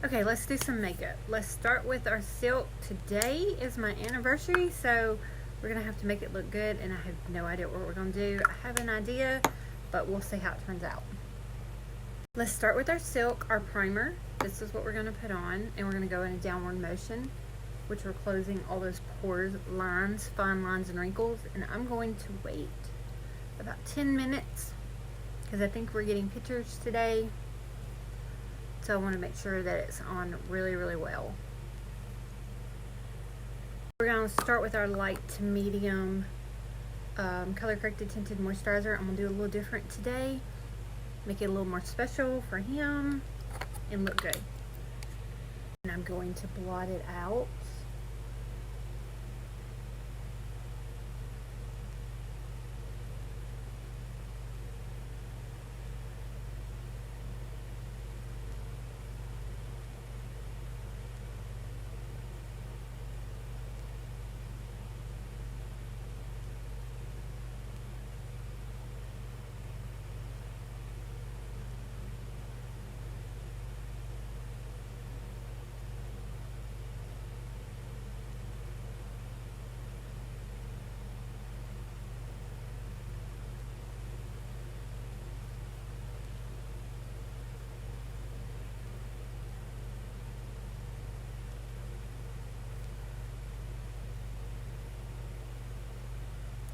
Okay, let's do some makeup. Let's start with our silk. Today is my anniversary, so we're gonna have to make it look good, and I have no idea what we're gonna do. I have an idea, but we'll see how it turns out. Let's start with our silk, our primer. This is what we're gonna put on, and we're gonna go in a downward motion, which we're closing all those pores, lines, fine lines and wrinkles, and I'm going to wait about 10 minutes because I think we're getting pictures today. So I want to make sure that it's on really, really well. We're going to start with our light to medium color corrected tinted moisturizer. I'm going to do a little different today. Make it a little more special for him and look good. And I'm going to blot it out.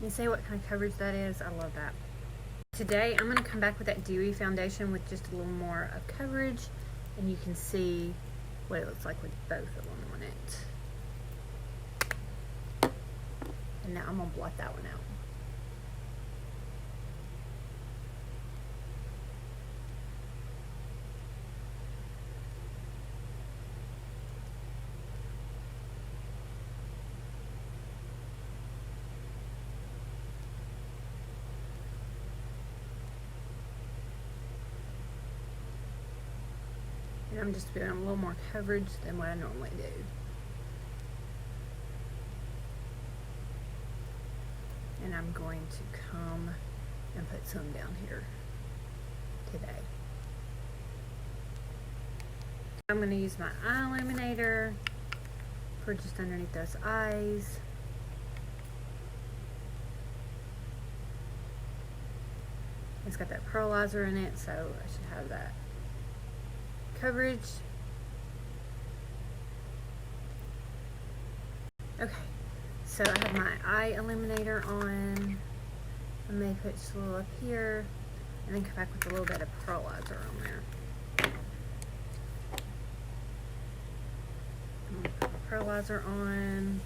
You see what kind of coverage that is? I love that. Today I'm going to come back with that dewy foundation with just a little more of coverage, and you can see what it looks like with both of them on it. And now I'm going to blot that one out. And I'm just doing a little more coverage than what I normally do. And I'm going to come and put some down here today. I'm going to use my eye illuminator for just underneath those eyes. It's got that pearlizer in it, so I should have that coverage. Okay, so I have my eye illuminator on. I may put just a little up here and then come back with a little bit of pearlizer on there. I'm gonna put the pearlizer on.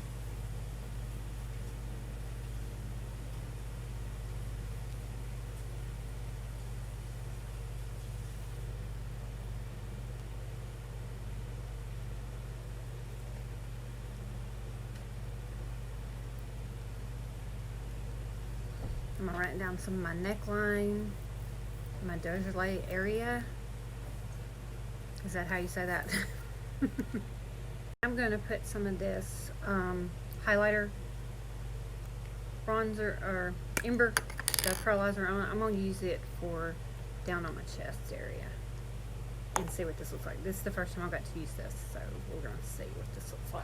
I'm going to write down some of my neckline, my décolleté area. Is that how you say that? I'm going to put some of this highlighter, bronzer, or Ember, the pearlizer on. I'm going to use it for down on my chest area and see what this looks like. This is the first time I got to use this, so we're going to see what this looks like.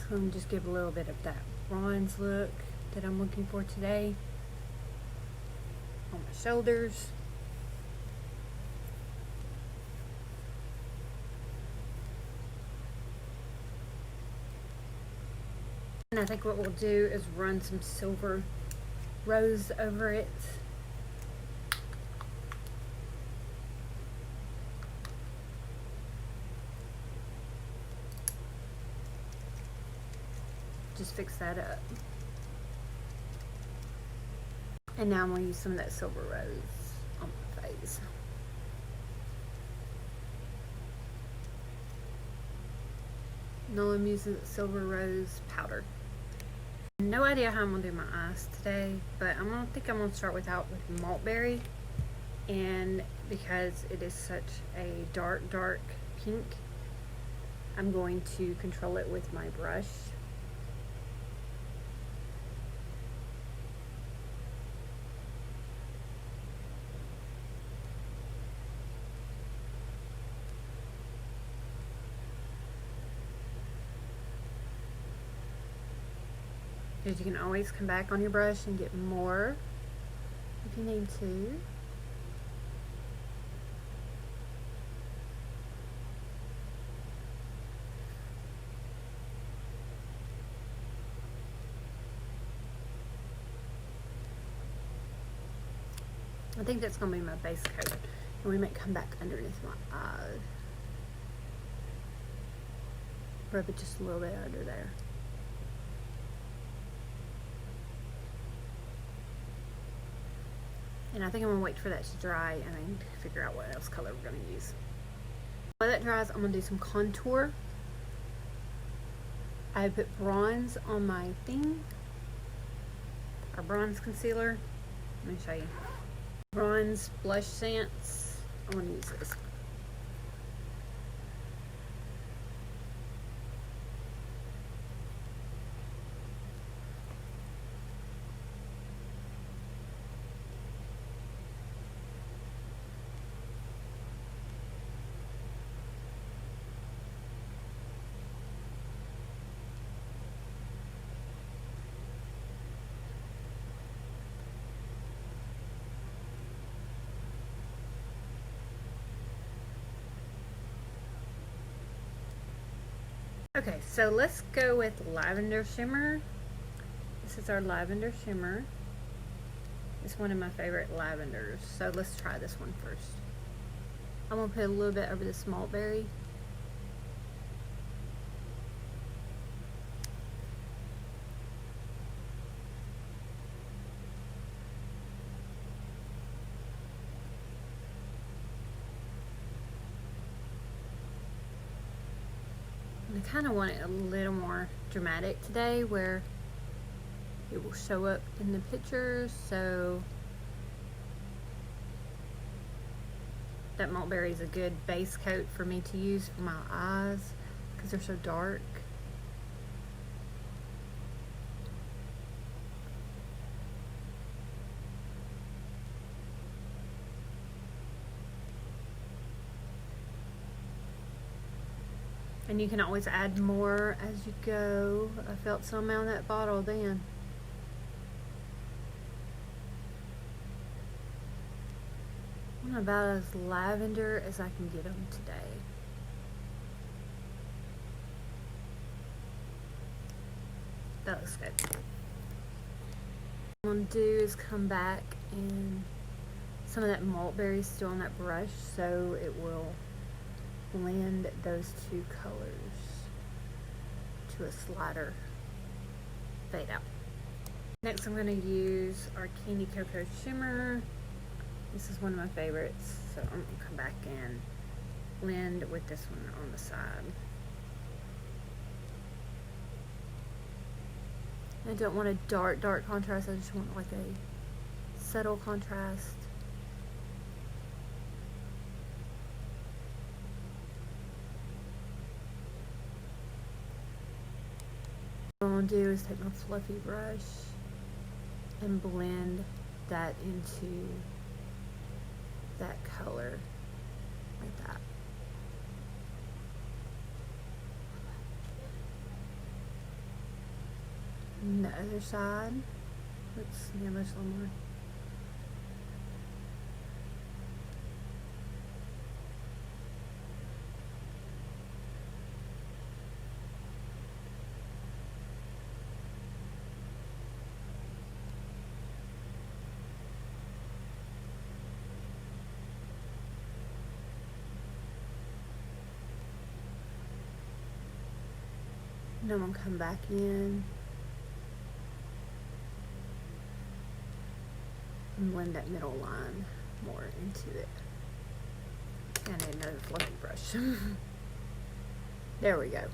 So I'm just give a little bit of that bronze look that I'm looking for today on my shoulders. And I think what we'll do is run some silver rose over it. Just fix that up. And now I'm going to use some of that silver rose on my face. No, I'm using silver rose powder. No idea how I'm going to do my eyes today, but I think I'm going to start with Maltberry. And because it is such a dark pink, I'm going to control it with my brush. because you can always come back on your brush and get more if you need to. I think that's going to be my base coat, and we might come back underneath my eyes. Rub it just a little bit under there. And I think I'm going to wait for that to dry and then figure out what else color we're going to use. While that dries, I'm going to do some contour. I put bronze on my thing, our bronze concealer. Let me show you. Bronze blush scents. I want to use this. Okay, so let's go with lavender shimmer. This is our lavender shimmer. It's one of my favorite lavenders. So let's try this one first. I'm gonna put a little bit over the maltberry. I kind of want it a little more dramatic today, where it will show up in the pictures. So that maltberry is a good base coat for me to use for my eyes because they're so dark. And you can always add more as you go. I felt some on that bottle then. I'm about as lavender as I can get them today. That looks good. What I'm gonna do is come back, and some of that maltberry is still on that brush, so it will blend those two colors to a slighter fade out. Next, I'm going to use our Candy Cocoa Shimmer. This is one of my favorites, so I'm going to come back and blend with this one on the side. I don't want a dark contrast, I just want like a subtle contrast. What I'm going to do is take my fluffy brush and blend that into that color like that. And the other side, let's damage a little more. Now I'm going to come back in and blend that middle line more into it. And another fluffy brush. There we go.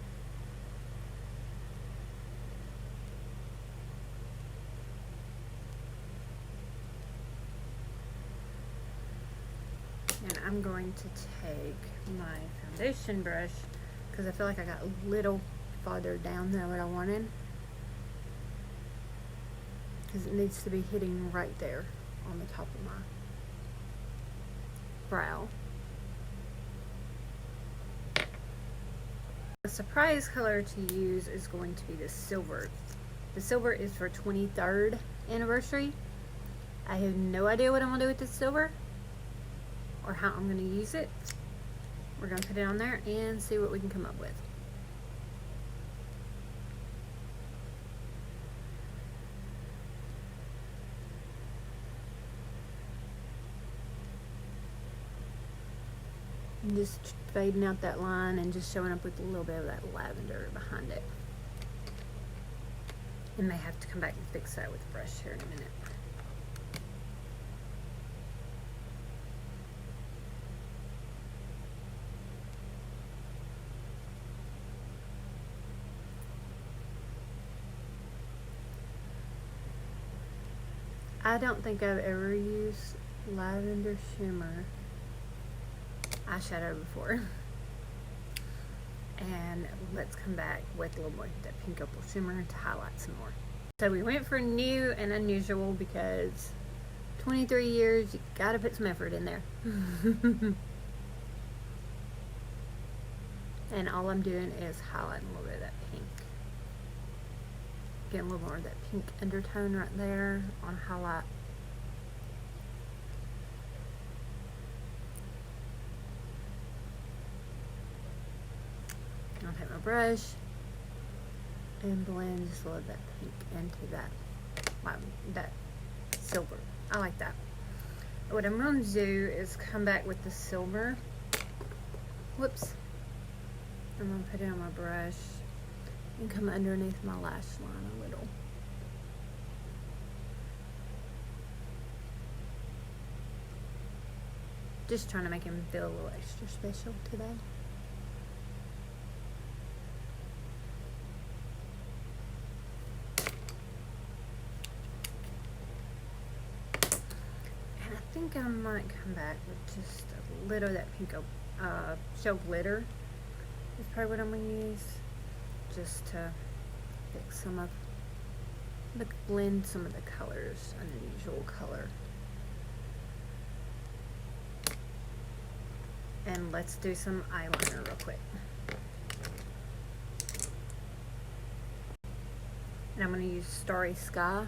And I'm going to take my foundation brush because I feel like I got a little farther down than what I wanted, because it needs to be hitting right there on the top of my brow. The surprise color to use is going to be the silver. The silver is for 23rd anniversary. I have no idea what I'm going to do with this silver or how I'm going to use it. We're going to put it on there and see what we can come up with. And just fading out that line and just showing up with a little bit of that lavender behind it. And may have to come back and fix that with the brush here in a minute. I don't think I've ever used lavender shimmer eyeshadow before. And let's come back with a little more of that pink opal shimmer to highlight some more. So we went for new and unusual because 23 years, you gotta put some effort in there. And all I'm doing is highlighting a little bit of that pink. Getting a little more of that pink undertone right there on highlight. I'll take my brush and blend just a little of that pink into that silver. I like that. What I'm going to do is come back with the silver. Whoops. I'm going to put it on my brush and come underneath my lash line a little. Just trying to make him feel a little extra special today. And I think I might come back with just a little of that pink shell glitter. Is probably what I'm going to use. Just to fix some of blend some of the colors, an unusual color. And let's do some eyeliner real quick. And I'm going to use Starry Sky.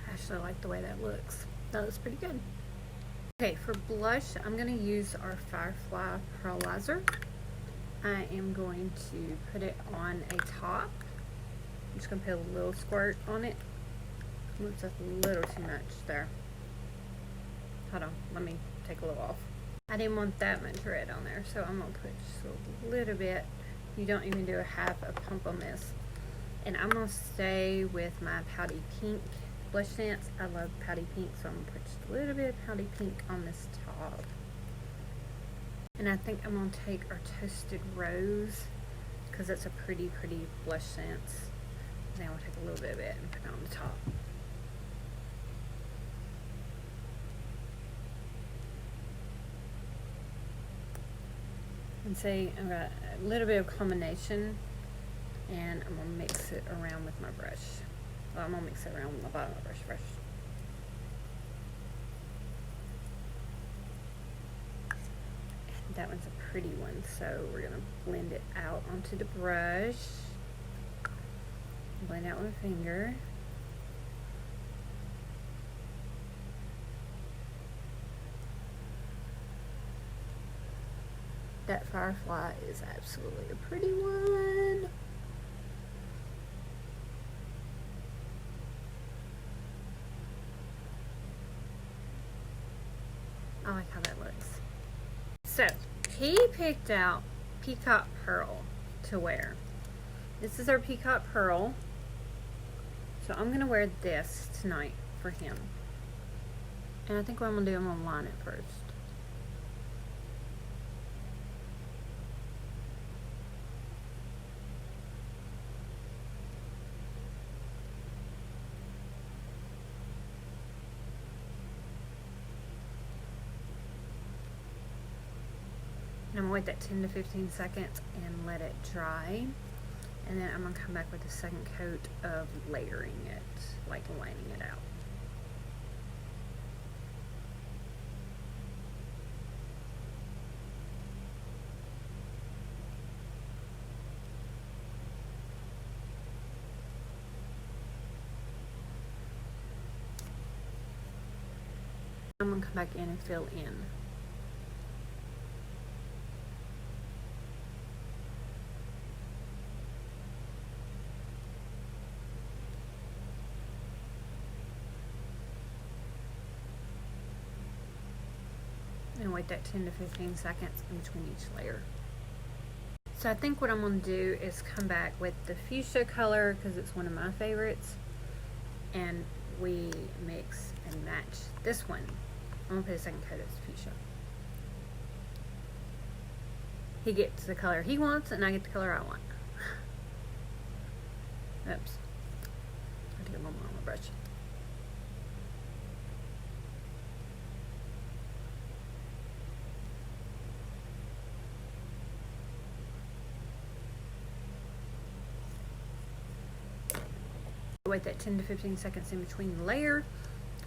I actually like the way that looks. That looks pretty good. Okay, for blush, I'm going to use our Firefly Pearlizer. I am going to put it on a top. I'm just going to put a little squirt on it. Looks like a little too much there. Hold on, let me take a little off. I didn't want that much red on there, so I'm going to put just a little bit. You don't even do a half a pump on this. And I'm going to stay with my Pouty Pink Blush Sense. I love Pouty Pink, so I'm going to put just a little bit of Pouty Pink on this top. And I think I'm going to take our Toasted Rose, because it's a pretty blush sense. Now we'll take a little bit of it and put it on the top. And see, I've got a little bit of combination, and I'm going to mix it around with my brush. Well, I'm going to mix it around with my bottom of the brush first. And that one's a pretty one, so we're going to blend it out onto the brush. Blend out with my finger. That firefly is absolutely a pretty one. I like how that looks. So, he picked out Peacock Pearl to wear. This is our Peacock Pearl. So I'm going to wear this tonight for him. And I think what I'm going to do, I'm going to line it first. And I'm going to wait that 10 to 15 seconds and let it dry. And then I'm going to come back with a second coat of layering it, like lining it out. I'm going to come back in and fill in. And wait that 10 to 15 seconds in between each layer. So I think what I'm going to do is come back with the fuchsia color because it's one of my favorites, and we mix and match this one. I'm going to put a second coat of fuchsia. He gets the color he wants and I get the color I want. Oops. I have to get one more on my brush. Wait that 10 to 15 seconds in between the layer,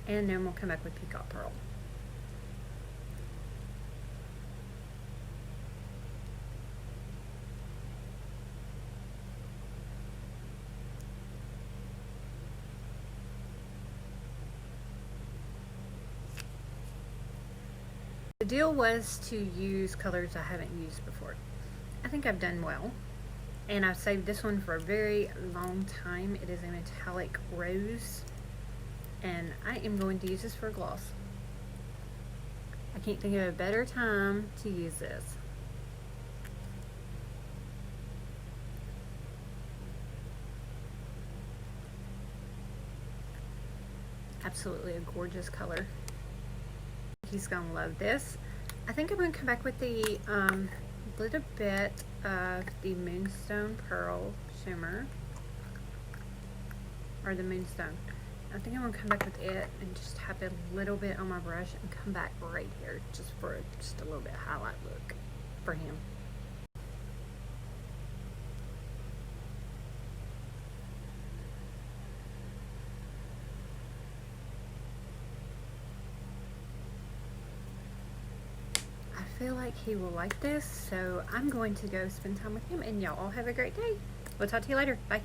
and then we'll come back with Peacock Pearl. The deal was to use colors I haven't used before. I think I've done well. And I've saved this one for a very long time. It is a metallic rose. And I am going to use this for a gloss. I can't think of a better time to use this. Absolutely a gorgeous color. He's gonna love this. I think I'm gonna come back with the little bit of the Moonstone Pearl shimmer, or the Moonstone. I think I'm gonna come back with it and just tap it a little bit on my brush and come back right here just for just a little bit highlight look for him. I feel like he will like this, so I'm going to go spend time with him, and y'all all have a great day. We'll talk to you later. Bye.